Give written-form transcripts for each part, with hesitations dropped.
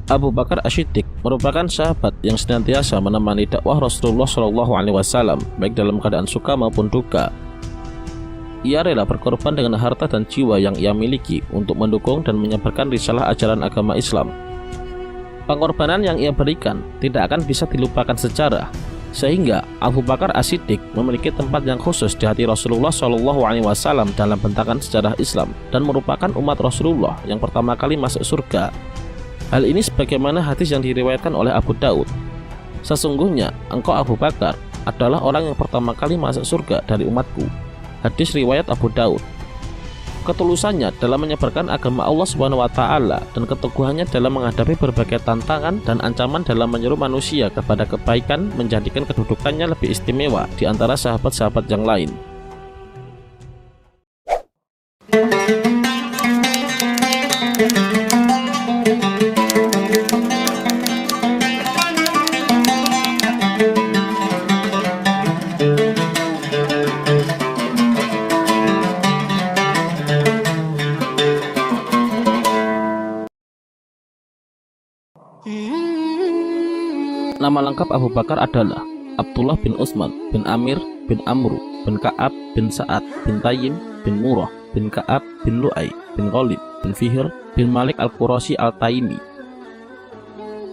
Abu Bakar As-Siddiq merupakan sahabat yang senantiasa menemani dakwah Rasulullah SAW, baik dalam keadaan suka maupun duka. Ia rela berkorban dengan harta dan jiwa yang ia miliki untuk mendukung dan menyebarkan risalah ajaran agama Islam. Pengorbanan yang ia berikan tidak akan bisa dilupakan sejarah, sehingga Abu Bakar As-Siddiq memiliki tempat yang khusus di hati Rasulullah SAW dalam bentakan sejarah Islam dan merupakan umat Rasulullah yang pertama kali masuk surga. Hal ini sebagaimana hadis yang diriwayatkan oleh Abu Daud. Sesungguhnya engkau Abu Bakar adalah orang yang pertama kali masuk surga dari umatku. Hadis riwayat Abu Daud. Ketulusannya dalam menyebarkan agama Allah SWT dan keteguhannya dalam menghadapi berbagai tantangan dan ancaman dalam menyeru manusia kepada kebaikan menjadikan kedudukannya lebih istimewa di antara sahabat-sahabat yang lain. Nama lengkap Abu Bakar adalah Abdullah bin Utsman bin Amir bin Amru bin Ka'ab bin Sa'ad bin Tayyim bin Murrah bin Ka'ab bin Lu'ay bin Ghalib bin Fihr bin Malik Al-Qurashi Al-Taimi.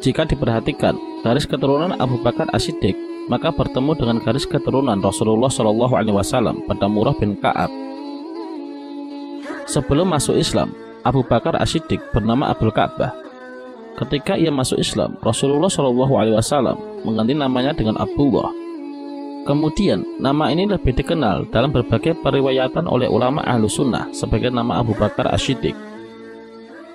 Jika diperhatikan garis keturunan Abu Bakar As-Siddiq, maka bertemu dengan garis keturunan Rasulullah SAW pada Murrah bin Ka'ab. Sebelum masuk Islam, Abu Bakar As-Siddiq bernama Abul Ka'bah. Ketika ia masuk Islam, Rasulullah SAW mengganti namanya dengan Abdullah. Kemudian, nama ini lebih dikenal dalam berbagai periwayatan oleh ulama Ahlus Sunnah sebagai nama Abu Bakar As-Siddiq.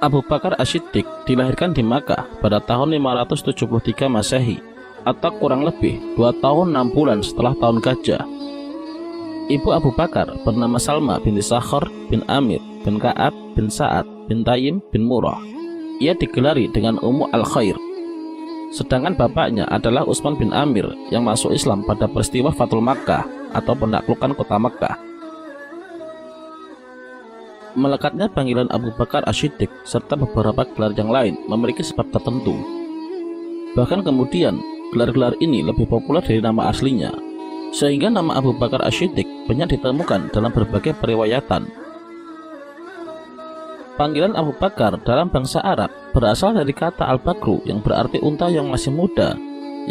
Abu Bakar As-Siddiq dilahirkan di Makkah pada tahun 573 Masehi, atau kurang lebih 2 tahun 6 bulan setelah tahun gajah. Ibu Abu Bakar bernama Salma binti Sakhar bin Amir bin Ka'ab bin Sa'ad bin Tayyim bin Murrah. Ia digelari dengan Ummu Al-Khair. Sedangkan bapaknya adalah Utsman bin Amir yang masuk Islam pada peristiwa Fathul Makkah atau penaklukan kota Makkah. Melekatnya panggilan Abu Bakar As-Siddiq serta beberapa gelar yang lain memiliki sebab tertentu. Bahkan kemudian gelar-gelar ini lebih populer dari nama aslinya, sehingga nama Abu Bakar As-Siddiq banyak ditemukan dalam berbagai periwayatan. Panggilan Abu Bakar dalam bangsa Arab berasal dari kata Al-Bakru yang berarti unta yang masih muda,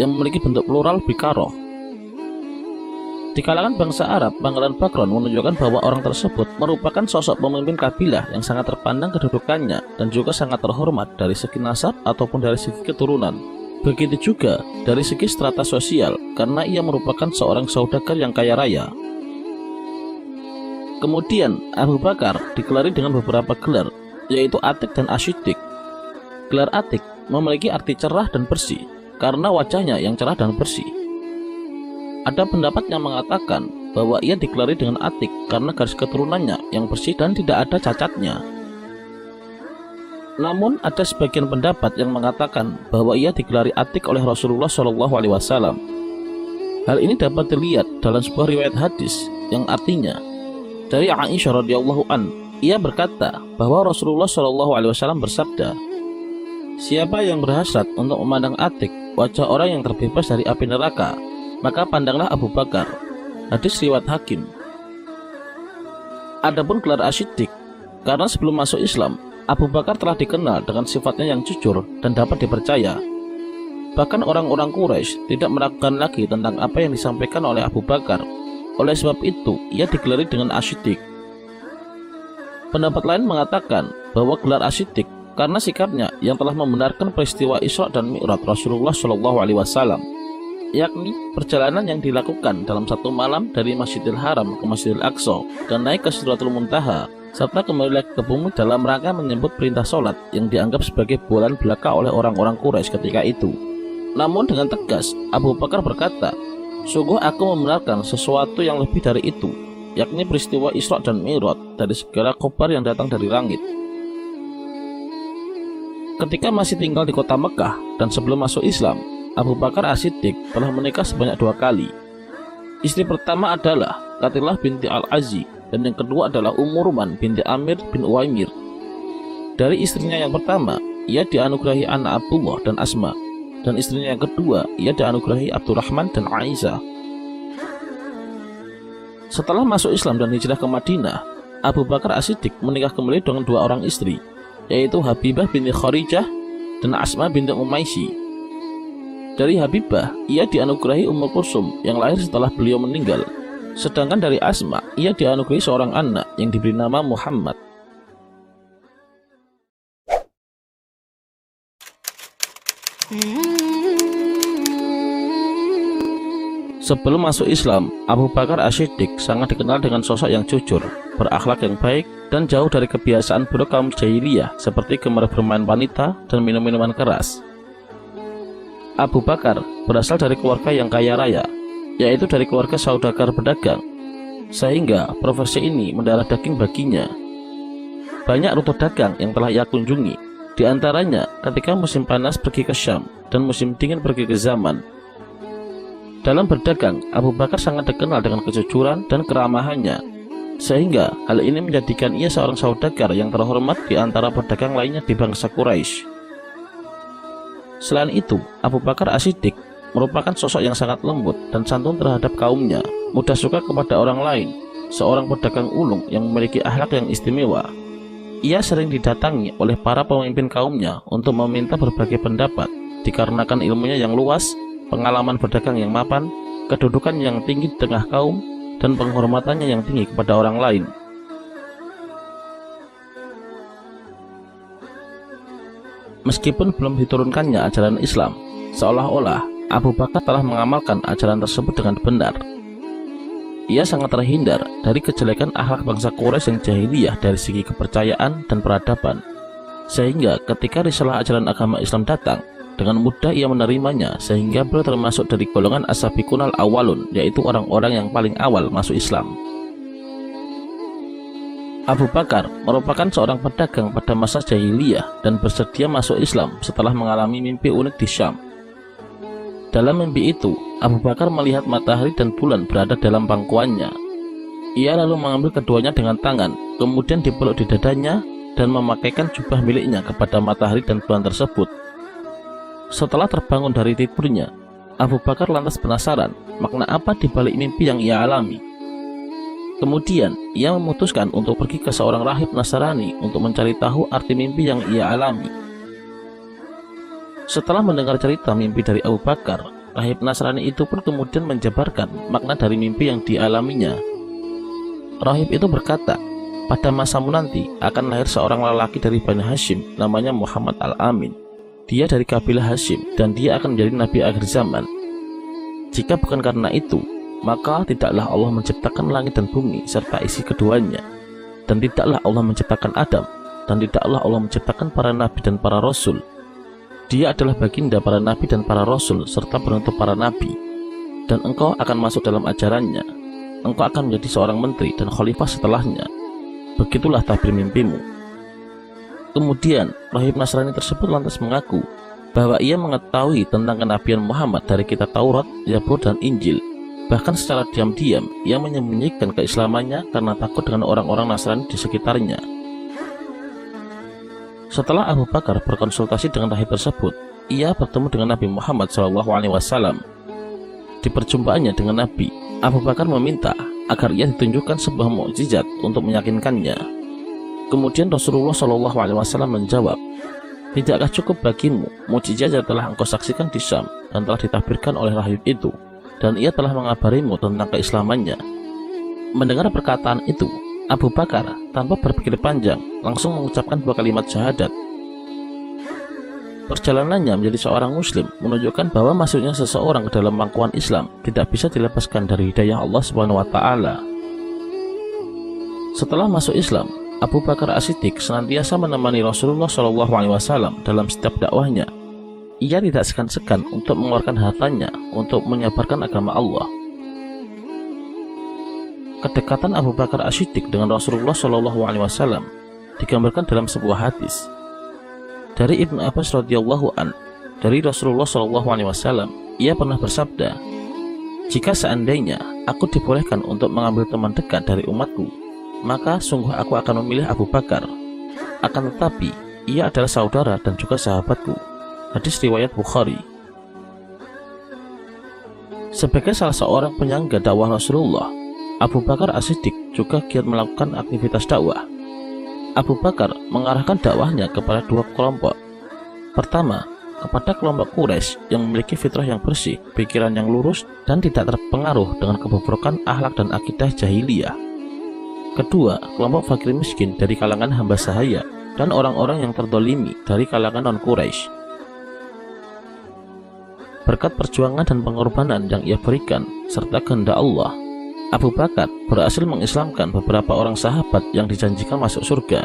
yang memiliki bentuk plural bikaroh. Di kalangan bangsa Arab, panggilan Bakron menunjukkan bahwa orang tersebut merupakan sosok pemimpin kabilah yang sangat terpandang kedudukannya dan juga sangat terhormat dari segi nasab ataupun dari segi keturunan. Begitu juga dari segi strata sosial, karena ia merupakan seorang saudagar yang kaya raya. Kemudian Abu Bakar digelari dengan beberapa gelar, yaitu Atik dan As-Siddiq. Gelar Atik memiliki arti cerah dan bersih karena wajahnya yang cerah dan bersih. Ada pendapat yang mengatakan bahwa ia digelari dengan Atik karena garis keturunannya yang bersih dan tidak ada cacatnya. Namun ada sebagian pendapat yang mengatakan bahwa ia digelari Atik oleh Rasulullah SAW. Hal ini dapat dilihat dalam sebuah riwayat hadis yang artinya dari Aisyah radhiyallahu an, ia berkata bahwa Rasulullah SAW bersabda, "Siapa yang berhasrat untuk memandang Atik, wajah orang yang terbebas dari api neraka, maka pandanglah Abu Bakar." Hadis riwayat Hakim. Adapun gelar As-Siddiq, karena sebelum masuk Islam, Abu Bakar telah dikenal dengan sifatnya yang jujur dan dapat dipercaya. Bahkan orang-orang Quraisy tidak meragukan lagi tentang apa yang disampaikan oleh Abu Bakar. Oleh sebab itu, ia digelari dengan As-Siddiq. Pendapat lain mengatakan bahwa gelar As-Siddiq karena sikapnya yang telah membenarkan peristiwa Isra dan Mi'raj Rasulullah SAW, yakni perjalanan yang dilakukan dalam satu malam dari Masjidil Haram ke Masjidil Aqsa dan naik ke Sidratul Muntaha, serta kembali lagi ke bumi dalam rangka menyambut perintah sholat yang dianggap sebagai bualan belaka oleh orang-orang Quraisy ketika itu. Namun dengan tegas, Abu Bakar berkata, "Sungguh aku membenarkan sesuatu yang lebih dari itu, yakni peristiwa Isra dan Mi'raj dari segala khabar yang datang dari langit." Ketika masih tinggal di kota Mekah dan sebelum masuk Islam, Abu Bakar As-Siddiq telah menikah sebanyak 2 kali. Istri pertama adalah Qatilah binti Al-Azzi dan yang kedua adalah Ummu Ruman binti Amir bin Uwaimir. Dari istrinya yang pertama, ia dianugerahi anak Abdullah dan Asma, dan istrinya yang kedua ia dianugerahi Abdurrahman dan Aisyah. Setelah masuk Islam dan hijrah ke Madinah, Abu Bakar As-Siddiq menikah kembali dengan dua orang istri, yaitu Habibah binti Kharijah dan Asma binti Umaisi. Dari Habibah, ia dianugerahi Ummu Kulsum yang lahir setelah beliau meninggal. Sedangkan dari Asma, ia dianugerahi seorang anak yang diberi nama Muhammad. Sebelum masuk Islam, Abu Bakar As-Siddiq sangat dikenal dengan sosok yang jujur, berakhlak yang baik, dan jauh dari kebiasaan buruk kaum jahiliyah seperti gemar bermain wanita dan minum-minuman keras. Abu Bakar berasal dari keluarga yang kaya raya, yaitu dari keluarga saudagar pedagang, sehingga profesi ini mendarah daging baginya. Banyak rute dagang yang telah ia kunjungi, di antaranya ketika musim panas pergi ke Syam dan musim dingin pergi ke Zaman. Dalam berdagang, Abu Bakar sangat dikenal dengan kejujuran dan keramahannya, sehingga hal ini menjadikan ia seorang saudagar yang terhormat di antara pedagang lainnya di bangsa Quraisy. Selain itu, Abu Bakar As-Siddiq merupakan sosok yang sangat lembut dan santun terhadap kaumnya, mudah suka kepada orang lain, seorang pedagang ulung yang memiliki akhlak yang istimewa. Ia sering didatangi oleh para pemimpin kaumnya untuk meminta berbagai pendapat, dikarenakan ilmunya yang luas, pengalaman berdagang yang mapan, kedudukan yang tinggi di tengah kaum, dan penghormatannya yang tinggi kepada orang lain. Meskipun belum diturunkannya ajaran Islam, seolah-olah Abu Bakar telah mengamalkan ajaran tersebut dengan benar. Ia sangat terhindar dari kejelekan akhlak bangsa Quraisy yang jahiliyah dari segi kepercayaan dan peradaban, sehingga ketika risalah ajaran agama Islam datang, dengan mudah ia menerimanya, sehingga beliau termasuk dari golongan as-sabiqunal awalun, yaitu orang-orang yang paling awal masuk Islam. Abu Bakar merupakan seorang pedagang pada masa jahiliyah dan bersedia masuk Islam setelah mengalami mimpi unik di Syam. Dalam mimpi itu, Abu Bakar melihat matahari dan bulan berada dalam pangkuannya. Ia lalu mengambil keduanya dengan tangan, kemudian dipeluk di dadanya dan memakaikan jubah miliknya kepada matahari dan bulan tersebut. Setelah terbangun dari tidurnya, Abu Bakar lantas penasaran makna apa di balik mimpi yang ia alami. Kemudian, ia memutuskan untuk pergi ke seorang rahib Nasrani untuk mencari tahu arti mimpi yang ia alami. Setelah mendengar cerita mimpi dari Abu Bakar, rahib Nasrani itu pun kemudian menjabarkan makna dari mimpi yang dialaminya. Rahib itu berkata, pada masamu nanti akan lahir seorang lelaki dari Bani Hashim, namanya Muhammad Al-Amin. Dia dari kabilah Hashim dan dia akan menjadi nabi akhir zaman. Jika bukan karena itu, maka tidaklah Allah menciptakan langit dan bumi serta isi keduanya, dan tidaklah Allah menciptakan Adam, dan tidaklah Allah menciptakan para nabi dan para rasul. Dia adalah baginda para nabi dan para rasul serta penutup para nabi, dan engkau akan masuk dalam ajarannya. Engkau akan menjadi seorang menteri dan khalifah setelahnya. Begitulah tabir mimpimu. Kemudian, rahib Nasrani tersebut lantas mengaku bahwa ia mengetahui tentang kenabian Muhammad dari kitab Taurat, Zabur, dan Injil. Bahkan secara diam-diam, ia menyembunyikan keislamannya karena takut dengan orang-orang Nasrani di sekitarnya. Setelah Abu Bakar berkonsultasi dengan rahib tersebut, ia bertemu dengan Nabi Muhammad SAW. Di perjumpaannya dengan Nabi, Abu Bakar meminta agar ia ditunjukkan sebuah mukjizat untuk meyakinkannya. Kemudian Rasulullah SAW menjawab, tidakkah cukup bagimu mukjizat yang telah engkau saksikan di Syam dan telah ditabirkan oleh rahib itu, dan ia telah mengabarimu tentang keislamannya. Mendengar perkataan itu, Abu Bakar tanpa berpikir panjang langsung mengucapkan dua kalimat syahadat. Perjalanannya menjadi seorang muslim menunjukkan bahwa masuknya seseorang ke dalam pangkuan Islam tidak bisa dilepaskan dari hidayah Allah SWT. Setelah masuk Islam, Abu Bakar As-Siddiq senantiasa menemani Rasulullah SAW dalam setiap dakwahnya. Ia tidak segan-segan untuk mengeluarkan hartanya untuk menyebarkan agama Allah. Kedekatan Abu Bakar As-Siddiq dengan Rasulullah SAW digambarkan dalam sebuah hadis dari Ibnu Abbas radhiyallahu an, dari Rasulullah SAW. Ia pernah bersabda, jika seandainya aku dibolehkan untuk mengambil teman dekat dari umatku, maka sungguh aku akan memilih Abu Bakar. Akan tetapi, Ia adalah saudara dan juga sahabatku. Hadis riwayat Bukhari. Sebagai salah seorang penyangga dakwah Rasulullah, Abu Bakar As-Siddiq juga giat melakukan aktivitas dakwah. Abu Bakar mengarahkan dakwahnya kepada dua kelompok. Pertama, kepada kelompok Quraisy yang memiliki fitrah yang bersih, pikiran yang lurus, dan tidak terpengaruh dengan kebobrokan akhlak dan akidah jahiliyah. Kedua, kelompok fakir miskin dari kalangan hamba sahaya dan orang-orang yang terdolimi dari kalangan non-Quraisy. Berkat perjuangan dan pengorbanan yang ia berikan serta kehendak Allah, Abu Bakar berhasil mengislamkan beberapa orang sahabat yang dijanjikan masuk surga.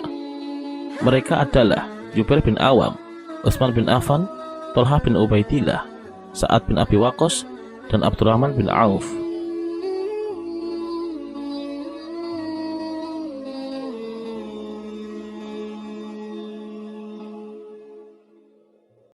Mereka adalah Zubair bin Awam, Utsman bin Affan, Thalhah bin Ubaidillah, Sa'ad bin Abi Waqqas, dan Abdurrahman bin Auf.